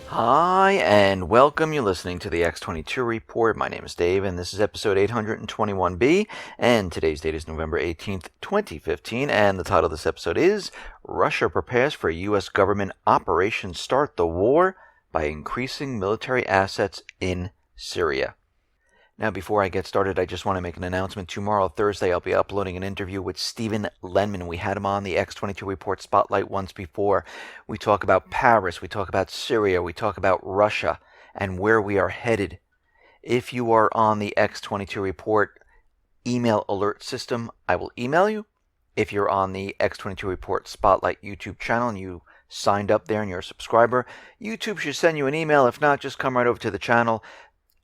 Hi, and welcome. You're listening to the X22 Report. My name is Dave, and this is episode 821B, and today's date is November 18th, 2015, and the title of this episode is Russia Prepares for U.S. Government Operation Start the War by Increasing Military Assets in Syria. Now, before I get started, I just want to make an announcement. Tomorrow, Thursday, I'll be uploading an interview with Stephen Lenman. We had him on the X22 Report Spotlight once before. We talk about Paris, we talk about Syria, we talk about Russia, and where we are headed. If you are on the X22 Report email alert system, I will email you. If you're on the X22 Report Spotlight YouTube channel and you signed up there and you're a subscriber, YouTube should send you an email. If not, just come right over to the channel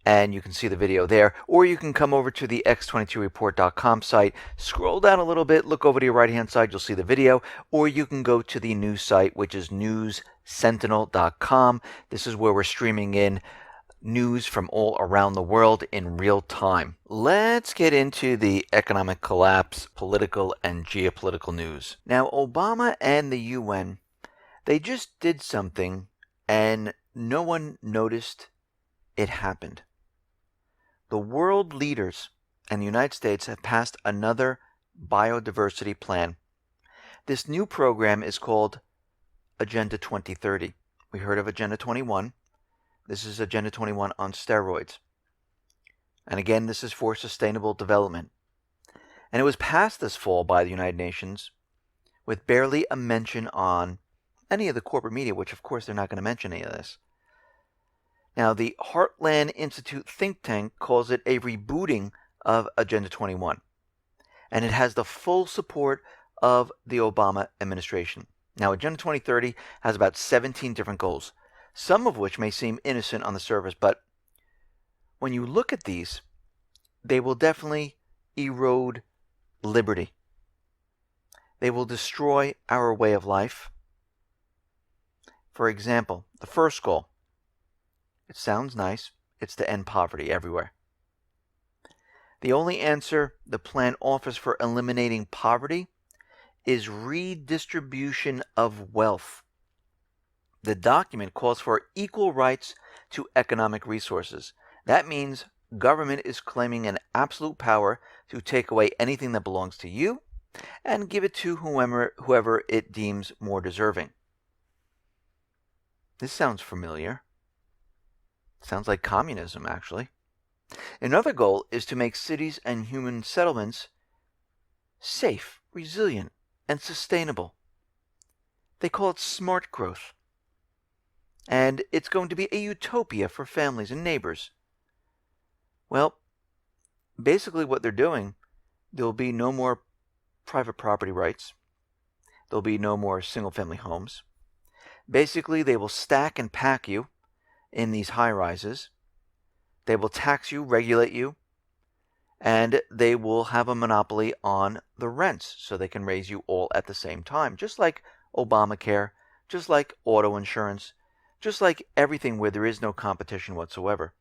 and you can see the video there, or you can come over to the X22report.com site, scroll down a little bit, look over to your right-hand side, you'll see the video, or you can go to the news site, which is newssentinel.com. This is where we're streaming in news from all around the world in real time. Let's get into the economic collapse, political and geopolitical news. Now, Obama and the UN, they just did something and no one noticed it happened. The world leaders and the United States have passed another biodiversity plan. This new program is called Agenda 2030. We heard of Agenda 21. This is Agenda 21 on steroids. And again, this is for sustainable development. And it was passed this fall by the United Nations with barely a mention on any of the corporate media, which of course they're not going to mention any of this. Now, the Heartland Institute think tank calls it a rebooting of Agenda 21, and it has the full support of the Obama administration. Now, Agenda 2030 has about 17 different goals, some of which may seem innocent on the surface, but when you look at these, they will definitely erode liberty. They will destroy our way of life. For example, the first goal, it sounds nice. It's to end poverty everywhere. The only answer the plan offers for eliminating poverty is redistribution of wealth. The document calls for equal rights to economic resources. That means government is claiming an absolute power to take away anything that belongs to you and give it to whoever it deems more deserving. This sounds familiar. Sounds like communism, actually. Another goal is to make cities and human settlements safe, resilient, and sustainable. They call it smart growth. And it's going to be a utopia for families and neighbors. Well, basically what they're doing, there'll be no more private property rights. There'll be no more single-family homes. Basically, they will stack and pack you in these high-rises. They will tax you, regulate you, and they will have a monopoly on the rents so they can raise you all at the same time, just like Obamacare, just like auto insurance, just like everything where there is no competition whatsoever.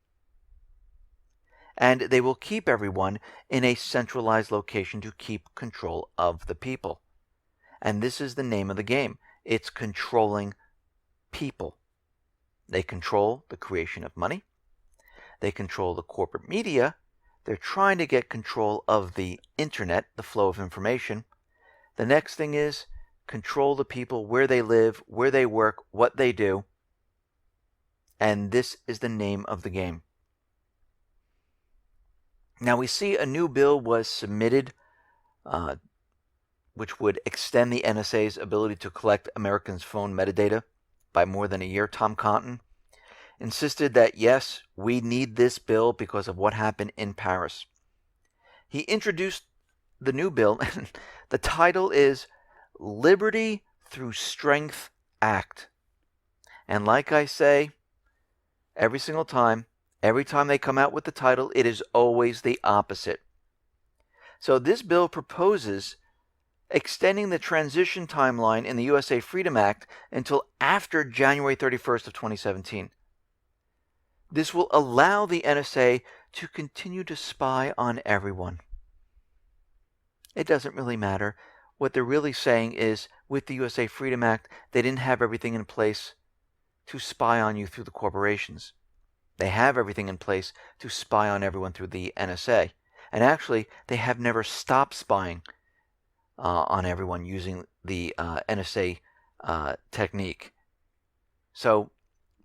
And they will keep everyone in a centralized location to keep control of the people. And this is the name of the game. It's controlling people. They control the creation of money. They control the corporate media. They're trying to get control of the internet, the flow of information. The next thing is control the people, where they live, where they work, what they do. And this is the name of the game. Now we see a new bill was submitted, which would extend the NSA's ability to collect Americans' phone metadata by more than a year. Tom Cotton insisted that, yes, we need this bill because of what happened in Paris. He introduced the new bill, and the title is Liberty Through Strength Act. And like I say, every single time, every time they come out with the title, it is always the opposite. So this bill proposes extending the transition timeline in the USA Freedom Act until after January 31st of 2017. This will allow the NSA to continue to spy on everyone. It doesn't really matter. What they're really saying is, with the USA Freedom Act, they didn't have everything in place to spy on you through the corporations. They have everything in place to spy on everyone through the NSA. And actually, they have never stopped spying on everyone using the NSA technique. So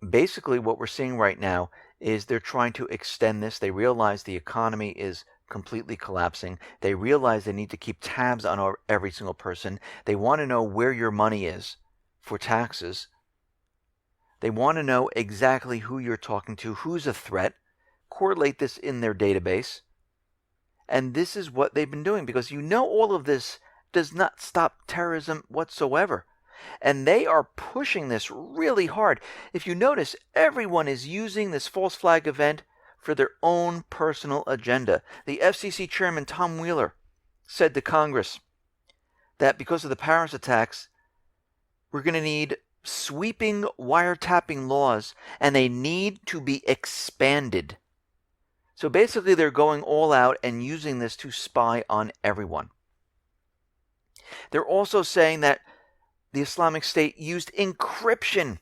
basically what we're seeing right now is they're trying to extend this. They realize the economy is completely collapsing. They realize they need to keep tabs on every single person. They want to know where your money is for taxes. They want to know exactly who you're talking to, who's a threat, correlate this in their database. And this is what they've been doing, because all of this does not stop terrorism whatsoever. And they are pushing this really hard. If you notice, everyone is using this false flag event for their own personal agenda. The FCC chairman, Tom Wheeler, said to Congress that because of the Paris attacks, we're going to need sweeping wiretapping laws, and they need to be expanded. So basically, they're going all out and using this to spy on everyone. They're also saying that the Islamic State used encryption,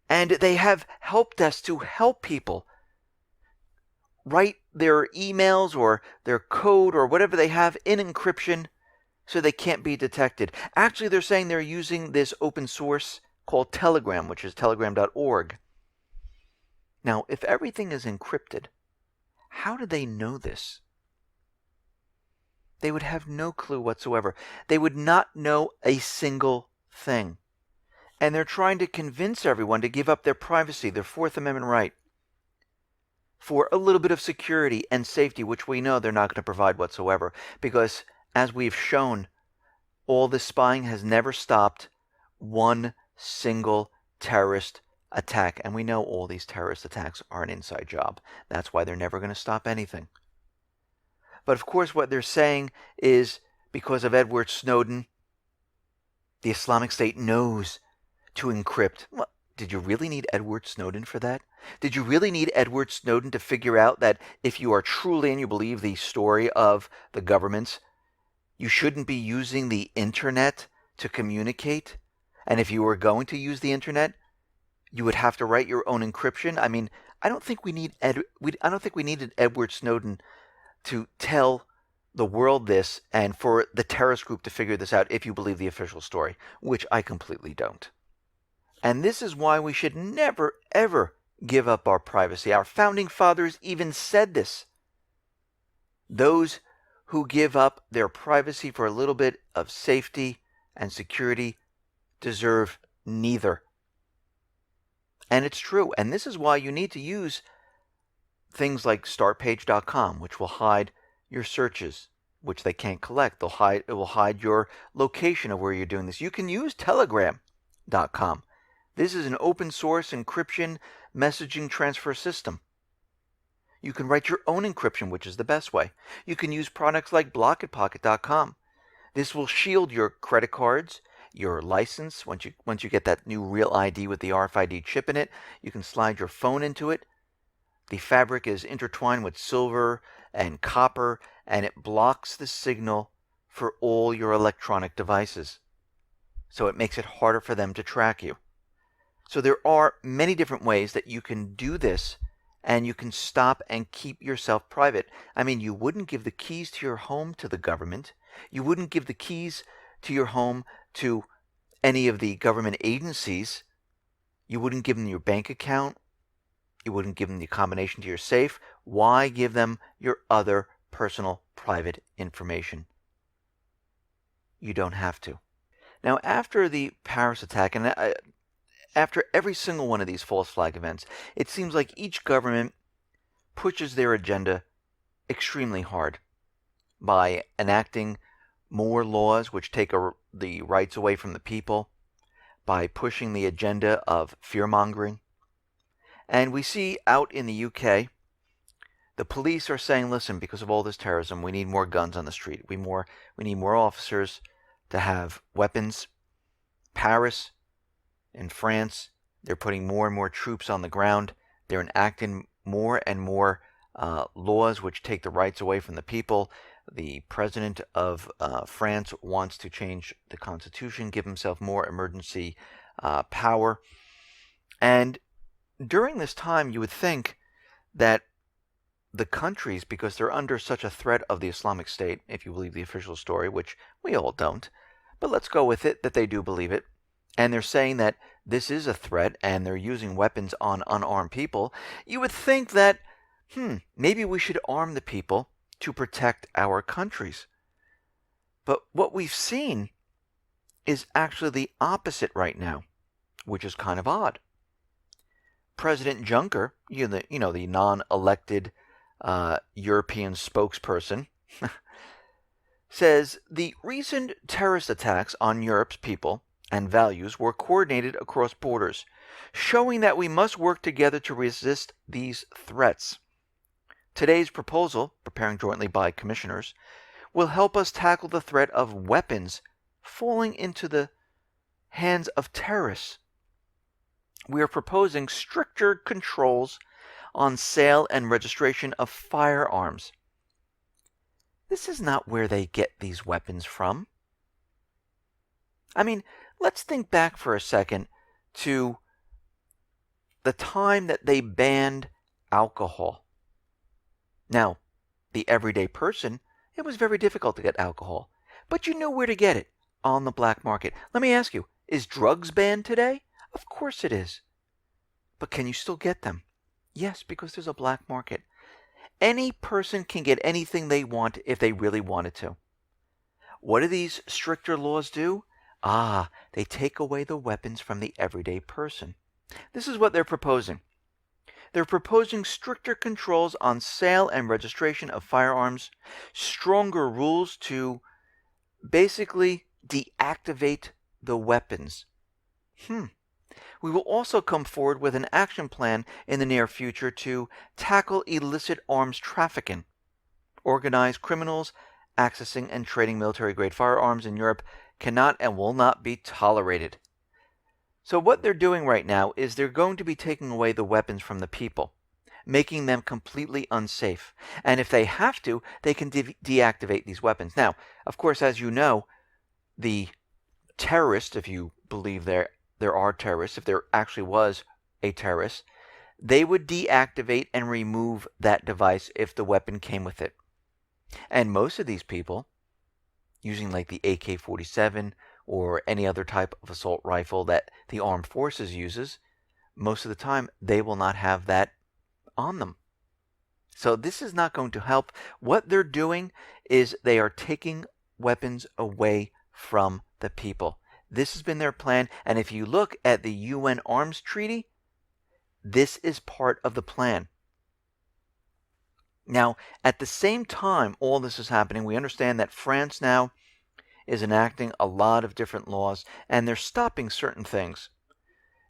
and they have help desks to help people write their emails or their code or whatever they have in encryption so they can't be detected. Actually, they're saying they're using this open source called Telegram, which is telegram.org. Now, if everything is encrypted, how do they know this? They would have no clue whatsoever. They would not know a single thing. And they're trying to convince everyone to give up their privacy, their Fourth Amendment right, for a little bit of security and safety, which we know they're not going to provide whatsoever. Because, as we've shown, all this spying has never stopped one single terrorist attack. And we know all these terrorist attacks are an inside job. That's why they're never going to stop anything. But of course, what they're saying is because of Edward Snowden, the Islamic State knows to encrypt. Well, did you really need Edward Snowden for that? Did you really need Edward Snowden to figure out that if you are truly and you believe the story of the governments, you shouldn't be using the internet to communicate? And if you were going to use the internet, you would have to write your own encryption? I mean, I don't think we needed Edward Snowden to tell the world this and for the terrorist group to figure this out if you believe the official story, which I completely don't. And this is why we should never, ever give up our privacy. Our founding fathers even said this. Those who give up their privacy for a little bit of safety and security deserve neither. And it's true. And this is why you need to use things like startpage.com, which will hide your searches, which they can't collect. It will hide your location of where you're doing this. You can use telegram.com. This is an open source encryption messaging transfer system. You can write your own encryption, which is the best way. You can use products like blockitpocket.com. This will shield your credit cards, your license. Once you get that new Real ID with the RFID chip in it, you can slide your phone into it. The fabric is intertwined with silver and copper, and it blocks the signal for all your electronic devices. So it makes it harder for them to track you. So there are many different ways that you can do this, and you can stop and keep yourself private. I mean, you wouldn't give the keys to your home to the government. You wouldn't give the keys to your home to any of the government agencies. You wouldn't give them your bank account. You wouldn't give them the combination to your safe. Why give them your other personal private information? You don't have to. Now, after the Paris attack, and after every single one of these false flag events, it seems like each government pushes their agenda extremely hard by enacting more laws which take the rights away from the people, by pushing the agenda of fear-mongering. And we see out in the UK, the police are saying, listen, because of all this terrorism, we need more guns on the street. We need more officers to have weapons. Paris, in France, they're putting more and more troops on the ground. They're enacting more and more laws which take the rights away from the people. The president of France wants to change the constitution, give himself more emergency power. And during this time, you would think that the countries, because they're under such a threat of the Islamic State, if you believe the official story, which we all don't, but let's go with it that they do believe it, and they're saying that this is a threat and they're using weapons on unarmed people, you would think that, maybe we should arm the people to protect our countries. But what we've seen is actually the opposite right now, which is kind of odd. President Juncker, the non-elected European spokesperson, says the recent terrorist attacks on Europe's people and values were coordinated across borders, showing that we must work together to resist these threats. Today's proposal, preparing jointly by commissioners, will help us tackle the threat of weapons falling into the hands of terrorists. We are proposing stricter controls on sale and registration of firearms. This is not where they get these weapons from. I mean, let's think back for a second to the time that they banned alcohol. Now, the everyday person, it was very difficult to get alcohol, but you knew where to get it, on the black market. Let me ask you, is drugs banned today? Of course it is. But can you still get them? Yes, because there's a black market. Any person can get anything they want if they really wanted to. What do these stricter laws do? They take away the weapons from the everyday person. This is what they're proposing. They're proposing stricter controls on sale and registration of firearms, stronger rules to basically deactivate the weapons. We will also come forward with an action plan in the near future to tackle illicit arms trafficking. Organized criminals accessing and trading military-grade firearms in Europe cannot and will not be tolerated. So what they're doing right now is they're going to be taking away the weapons from the people, making them completely unsafe. And if they have to, they can deactivate these weapons. Now, of course, as you know, the terrorist, if you believe there are terrorists, if there actually was a terrorist, they would deactivate and remove that device if the weapon came with it. And most of these people, using like the AK-47 or any other type of assault rifle that the armed forces uses, most of the time they will not have that on them. So this is not going to help. What they're doing is they are taking weapons away from the people. This has been their plan, and if you look at the UN Arms Treaty, this is part of the plan. Now, at the same time all this is happening, we understand that France now is enacting a lot of different laws, and they're stopping certain things.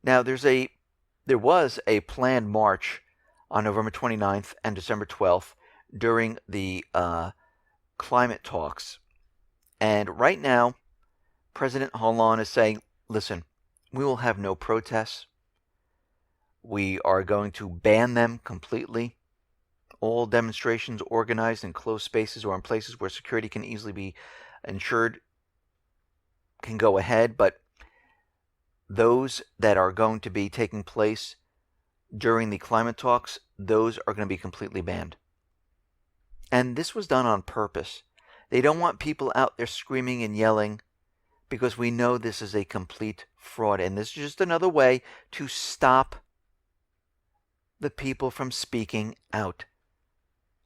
Now, there was a planned march on November 29th and December 12th during the climate talks. And right now, President Hollande is saying, listen, we will have no protests. We are going to ban them completely. All demonstrations organized in closed spaces or in places where security can easily be ensured can go ahead, but those that are going to be taking place during the climate talks, those are going to be completely banned. And this was done on purpose. They don't want people out there screaming and yelling, because we know this is a complete fraud. And this is just another way to stop the people from speaking out.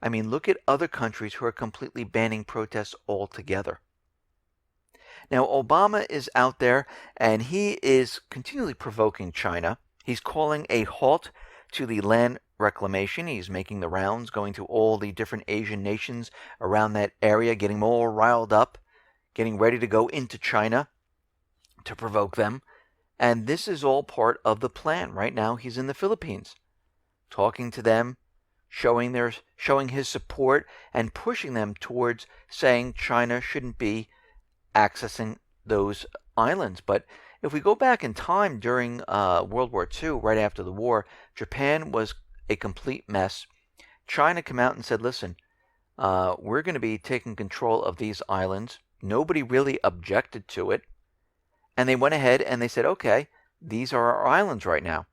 I mean, look at other countries who are completely banning protests altogether. Now, Obama is out there, and he is continually provoking China. He's calling a halt to the land reclamation. He's making the rounds, going to all the different Asian nations around that area, getting them all riled up, getting ready to go into China to provoke them. And this is all part of the plan. Right now, he's in the Philippines, talking to them, showing his support and pushing them towards saying China shouldn't be accessing those islands. But if we go back in time during World War II, right after the war, Japan was a complete mess. China came out and said, listen, we're going to be taking control of these islands. Nobody really objected to it. And they went ahead and they said, okay, These are our islands right now.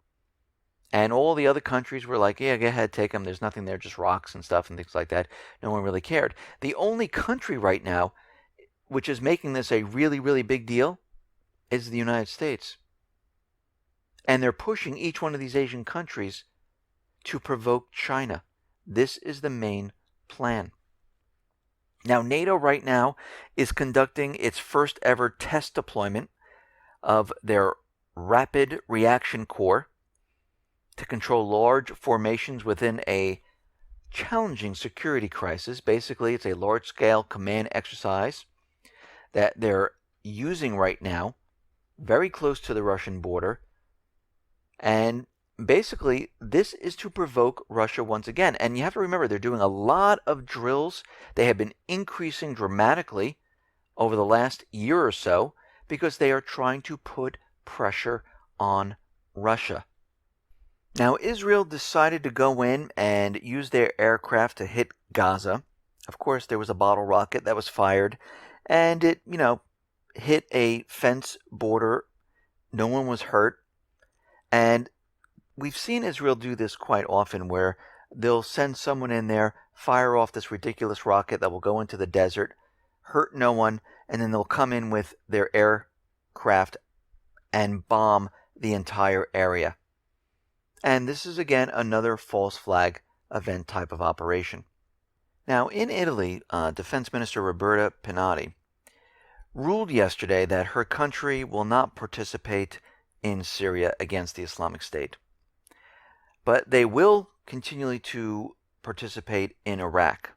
And all the other countries were like, yeah, go ahead, take them. There's nothing there, just rocks and stuff and things like that. No one really cared. The only country right now which is making this a really, really big deal is the United States. And they're pushing each one of these Asian countries to provoke China. This is the main plan. Now, NATO right now is conducting its first ever test deployment of their Rapid Reaction Corps to control large formations within a challenging security crisis. Basically, it's a large-scale command exercise that they're using right now, very close to the Russian border. And basically, this is to provoke Russia once again. And you have to remember, they're doing a lot of drills. They have been increasing dramatically over the last year or so because they are trying to put pressure on Russia. Now, Israel decided to go in and use their aircraft to hit Gaza. Of course, there was a bottle rocket that was fired, and it, hit a fence border. No one was hurt. And we've seen Israel do this quite often, where they'll send someone in there, fire off this ridiculous rocket that will go into the desert, hurt no one, and then they'll come in with their aircraft and bomb the entire area. And this is, again, another false flag event type of operation. Now, in Italy, Defense Minister Roberta Pinotti ruled yesterday that her country will not participate in Syria against the Islamic State. But they will continually to participate in Iraq,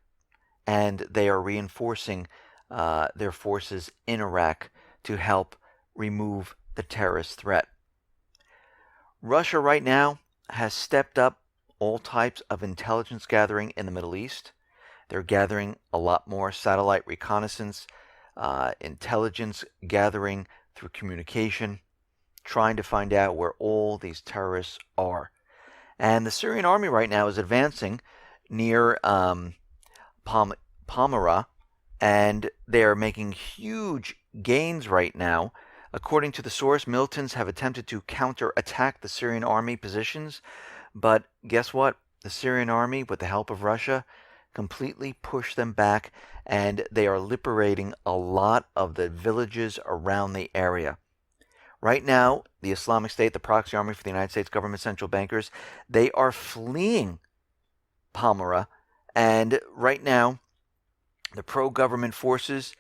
and they are reinforcing their forces in Iraq to help remove the terrorist threat. Russia right now has stepped up all types of intelligence gathering in the Middle East. They're gathering a lot more satellite reconnaissance, intelligence gathering through communication, trying to find out where all these terrorists are. And the Syrian army right now is advancing near Palmyra, and they're making huge gains right now. According to the source, militants have attempted to counterattack the Syrian army positions, but guess what? The Syrian army, with the help of Russia, completely pushed them back, and they are liberating a lot of the villages around the area. Right now, the Islamic State, the proxy army for the United States government central bankers, they are fleeing Palmyra, and right now, the pro-government forces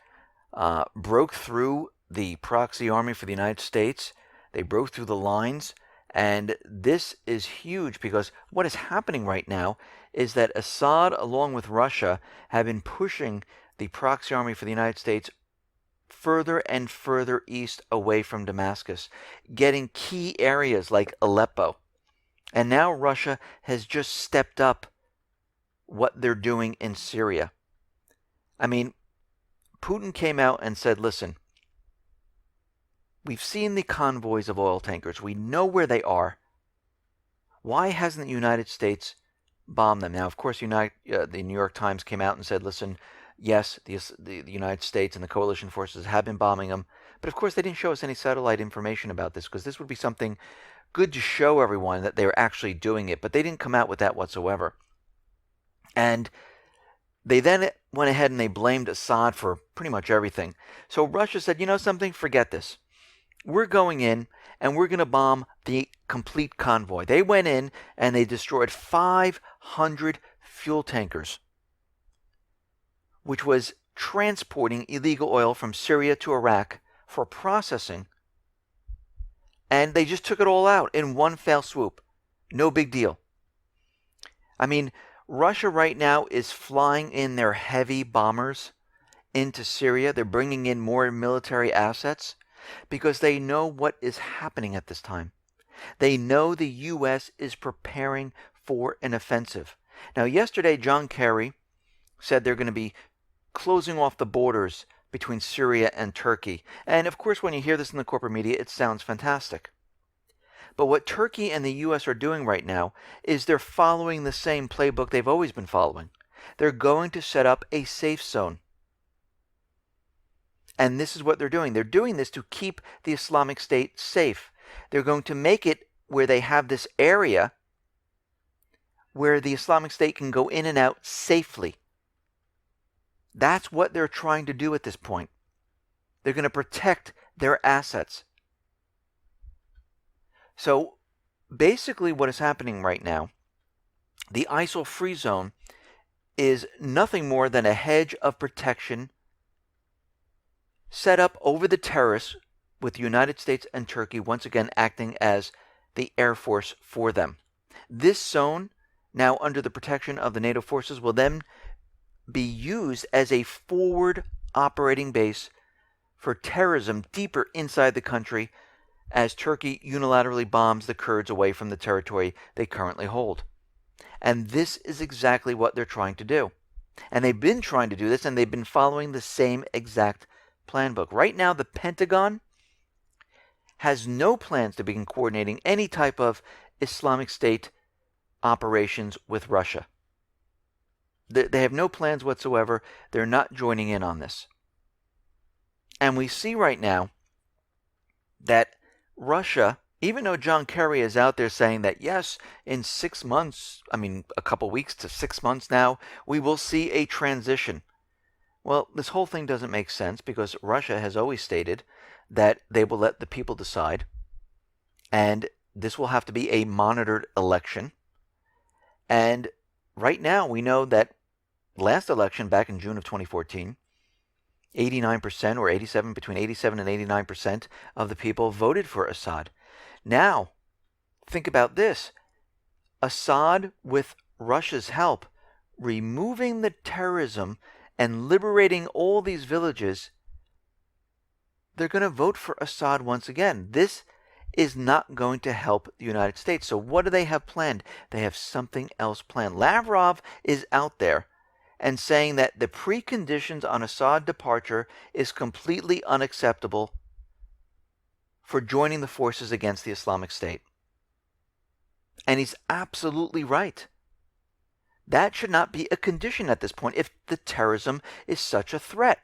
broke through the proxy army for the United States. They broke through the lines, and this is huge because what is happening right now is that Assad, along with Russia, have been pushing the proxy army for the United States further and further east away from Damascus, getting key areas like Aleppo. And now Russia has just stepped up what they're doing in Syria. I mean, Putin came out and said, listen, we've seen the convoys of oil tankers. We know where they are. Why hasn't the United States bombed them? Now, of course, the New York Times came out and said, listen, yes, the United States and the coalition forces have been bombing them. But, of course, they didn't show us any satellite information about this because this would be something good to show everyone that they were actually doing it. But they didn't come out with that whatsoever. And they then went ahead and they blamed Assad for pretty much everything. So Russia said, you know something, forget this. We're going in and we're going to bomb the complete convoy. They went in and they destroyed 500 fuel tankers, which was transporting illegal oil from Syria to Iraq for processing. And they just took it all out in one fell swoop. No big deal. I mean, Russia right now is flying in their heavy bombers into Syria. They're bringing in more military assets because they know what is happening at this time. They know the U.S. is preparing for an offensive. Now, yesterday, John Kerry said they're going to be closing off the borders between Syria and Turkey. And, of course, when you hear this in the corporate media, it sounds fantastic. But what Turkey and the U.S. are doing right now is they're following the same playbook they've always been following. They're going to set up a safe zone. And this is what they're doing. They're doing this to keep the Islamic State safe. They're going to make it where they have this area where the Islamic State can go in and out safely. That's what they're trying to do at this point. They're going to protect their assets. So basically what is happening right now, the ISIL free zone is nothing more than a hedge of protection set up over the terrorists, with the United States and Turkey once again acting as the air force for them. This zone, now under the protection of the NATO forces, will then be used as a forward operating base for terrorism deeper inside the country as Turkey unilaterally bombs the Kurds away from the territory they currently hold. And this is exactly what they're trying to do. And they've been trying to do this, and they've been following the same exact plan book. Right now, the Pentagon has no plans to begin coordinating any type of Islamic State operations with Russia. They have no plans whatsoever. They're not joining in on this. And we see right now that Russia, even though John Kerry is out there saying that, yes, in 6 months, a couple weeks to 6 months now, we will see a transition. Well, this whole thing doesn't make sense because Russia has always stated that they will let the people decide, and this will have to be a monitored election. And right now we know that last election back in June of 2014, 89% or 87, between 87 and 89% of the people voted for Assad. Now, think about this. Assad, with Russia's help, removing the terrorism and liberating all these villages, they're going to vote for Assad once again. This is not going to help the United States. So what do they have planned? They have something else planned. Lavrov is out there and saying that the preconditions on Assad departure is completely unacceptable for joining the forces against the Islamic State. And he's absolutely right. That should not be a condition at this point if the terrorism is such a threat.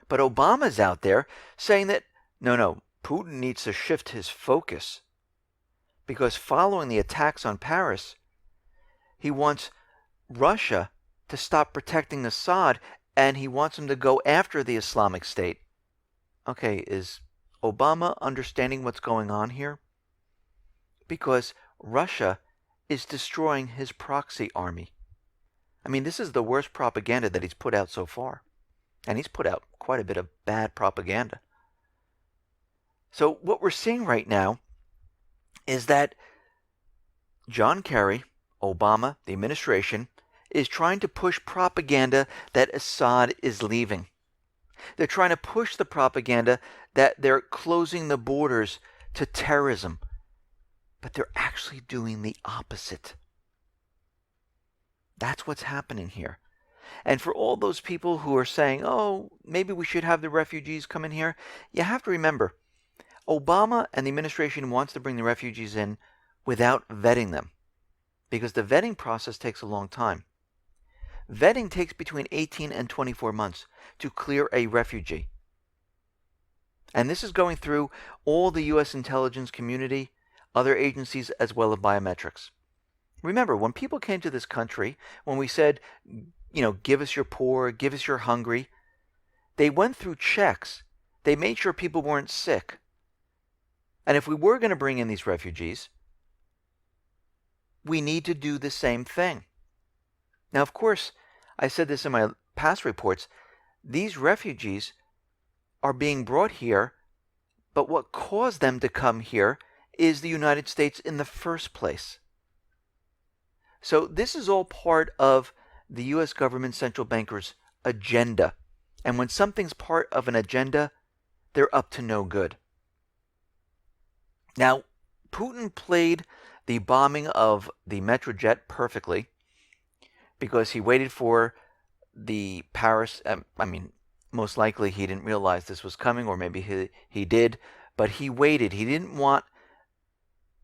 But Obama's out there saying that, no, Putin needs to shift his focus. Because following the attacks on Paris, he wants Russia to stop protecting Assad, and he wants him to go after the Islamic State. Okay, is Obama understanding what's going on here? Because Russia is destroying his proxy army. This is the worst propaganda that he's put out so far. And he's put out quite a bit of bad propaganda. So what we're seeing right now is that John Kerry, Obama, the administration, is trying to push propaganda that Assad is leaving. They're trying to push the propaganda that they're closing the borders to terrorism. But they're actually doing the opposite. That's what's happening here. And for all those people who are saying, oh, maybe we should have the refugees come in here, you have to remember, Obama and the administration wants to bring the refugees in without vetting them, because the vetting process takes a long time. Vetting takes between 18 and 24 months to clear a refugee. And this is going through all the U.S. intelligence community, other agencies, as well as biometrics. Remember, when people came to this country, when we said, give us your poor, give us your hungry, they went through checks. They made sure people weren't sick. And if we were going to bring in these refugees, we need to do the same thing. Now, of course, I said this in my past reports, these refugees are being brought here, but what caused them to come here is the United States in the first place. So this is all part of the U.S. government central bankers' agenda. And when something's part of an agenda, they're up to no good. Now, Putin played the bombing of the Metrojet perfectly because he waited for the Paris, most likely he didn't realize this was coming, or maybe he did, but he waited. He didn't want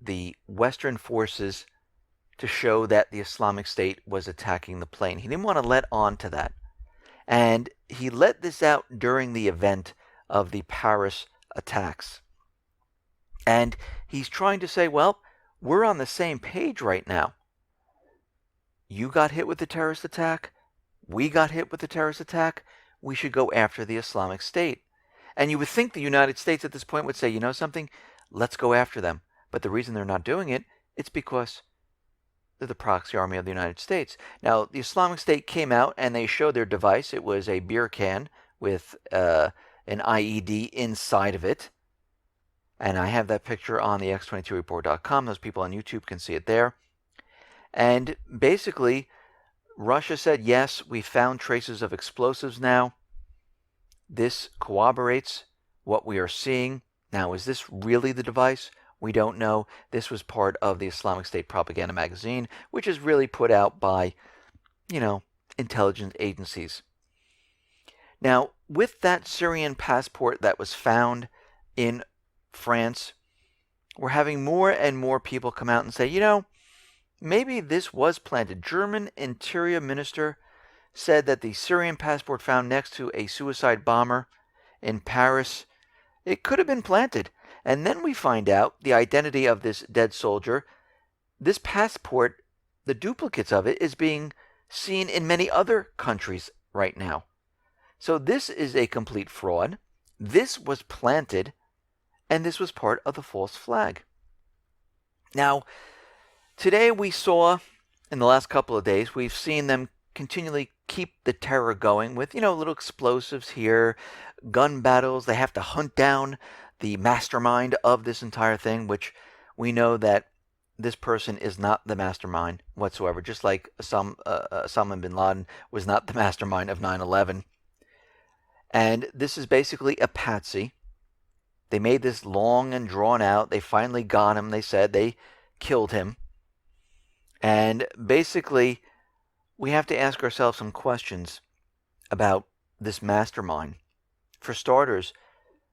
the Western forces to show that the Islamic State was attacking the plane. He didn't want to let on to that. And he let this out during the event of the Paris attacks. And he's trying to say, well, we're on the same page right now. You got hit with the terrorist attack. We got hit with the terrorist attack. We should go after the Islamic State. And you would think the United States at this point would say, you know something, let's go after them. But the reason they're not doing it, it's because they're the proxy army of the United States. Now, the Islamic State came out and they showed their device. It was a beer can with an IED inside of it. And I have that picture on the X22Report.com. Those people on YouTube can see it there. And basically, Russia said, yes, we found traces of explosives now. This corroborates what we are seeing. Now, is this really the device? We don't know. This was part of the Islamic State propaganda magazine, which is really put out by, intelligence agencies. Now, with that Syrian passport that was found in France, we're having more and more people come out and say, maybe this was planted. German Interior Minister said that the Syrian passport found next to a suicide bomber in Paris, it could have been planted. And then we find out the identity of this dead soldier. This passport, the duplicates of it, is being seen in many other countries right now. So this is a complete fraud. This was planted, and this was part of the false flag. Now, today we saw, in the last couple of days, we've seen them continually keep the terror going with, little explosives here, gun battles. They have to hunt down the mastermind of this entire thing, which we know that this person is not the mastermind whatsoever, just like Osama bin Laden was not the mastermind of 9/11. And this is basically a patsy. They made this long and drawn out. They finally got him. They said they killed him. And basically, we have to ask ourselves some questions about this mastermind. For starters,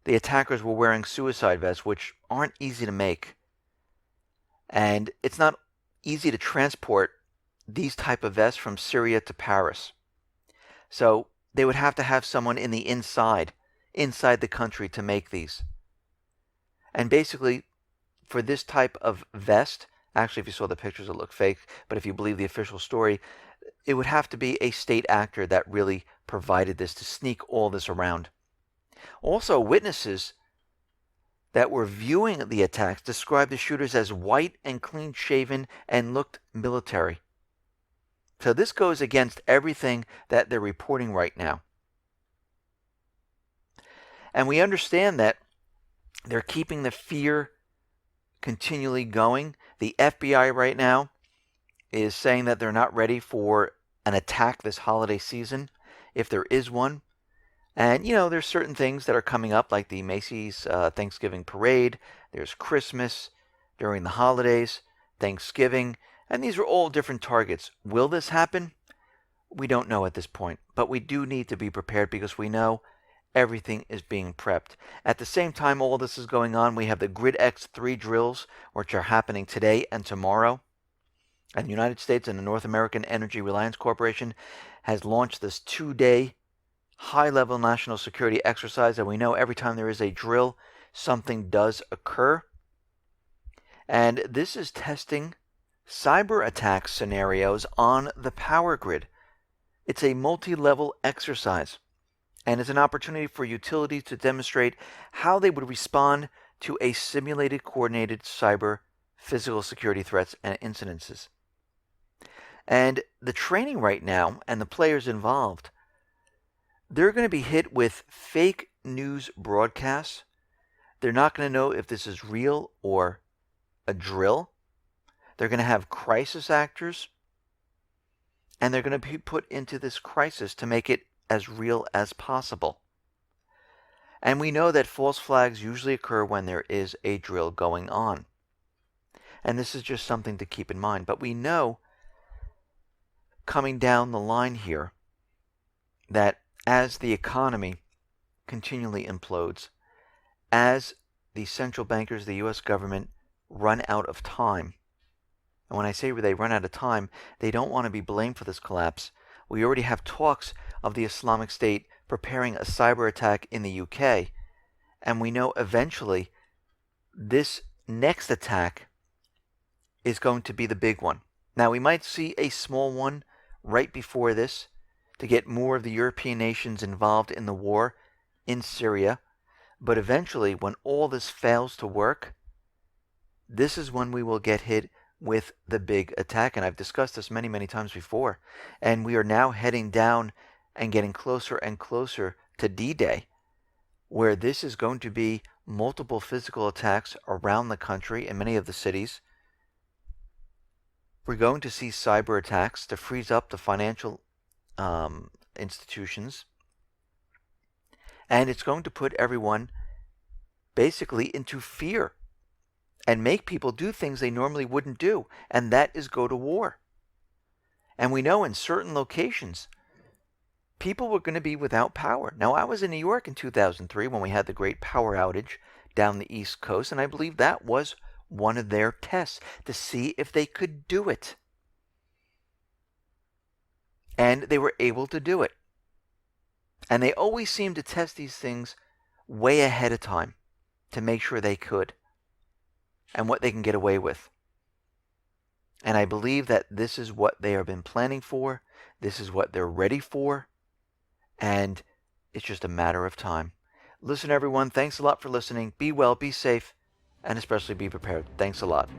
the attackers were wearing suicide vests, which aren't easy to make. And it's not easy to transport these type of vests from Syria to Paris. So they would have to have someone in the inside the country to make these. And basically, for this type of vest, actually, if you saw the pictures, it looked fake, but if you believe the official story, it would have to be a state actor that really provided this to sneak all this around. Also, witnesses that were viewing the attacks described the shooters as white and clean-shaven and looked military. So this goes against everything that they're reporting right now. And we understand that they're keeping the fear continually going. The FBI right now is saying that they're not ready for an attack this holiday season, if there is one. And, there's certain things that are coming up, like the Macy's Thanksgiving Parade. There's Christmas during the holidays, Thanksgiving, and these are all different targets. Will this happen? We don't know at this point, but we do need to be prepared because we know everything is being prepped. At the same time all this is going on, we have the Grid X3 drills, which are happening today and tomorrow. And the United States and the North American Energy Reliance Corporation has launched this 2-day high-level national security exercise, and we know every time there is a drill, something does occur. And this is testing cyber attack scenarios on the power grid. It's a multi-level exercise, and it's an opportunity for utilities to demonstrate how they would respond to a simulated, coordinated cyber physical security threats and incidences. And the training right now and the players involved, they're going to be hit with fake news broadcasts. They're not going to know if this is real or a drill. They're going to have crisis actors, and they're going to be put into this crisis to make it as real as possible. And we know that false flags usually occur when there is a drill going on. And this is just something to keep in mind. But we know, coming down the line here, that as the economy continually implodes, as the central bankers, the U.S. government, run out of time, and when I say they run out of time, they don't want to be blamed for this collapse. We already have talks of the Islamic State preparing a cyber attack in the UK, and we know eventually this next attack is going to be the big one. Now, we might see a small one right before this to get more of the European nations involved in the war in Syria. But eventually, when all this fails to work, this is when we will get hit with the big attack. And I've discussed this many, many times before. And we are now heading down and getting closer and closer to D-Day, where this is going to be multiple physical attacks around the country in many of the cities. We're going to see cyber attacks to freeze up the financial institutions. And it's going to put everyone basically into fear and make people do things they normally wouldn't do. And that is go to war. And we know in certain locations, people were going to be without power. Now, I was in New York in 2003 when we had the great power outage down the East Coast. And I believe that was one of their tests to see if they could do it. And they were able to do it. And they always seem to test these things way ahead of time to make sure they could and what they can get away with. And I believe that this is what they have been planning for. This is what they're ready for. And it's just a matter of time. Listen, everyone, thanks a lot for listening. Be well, be safe, and especially be prepared. Thanks a lot.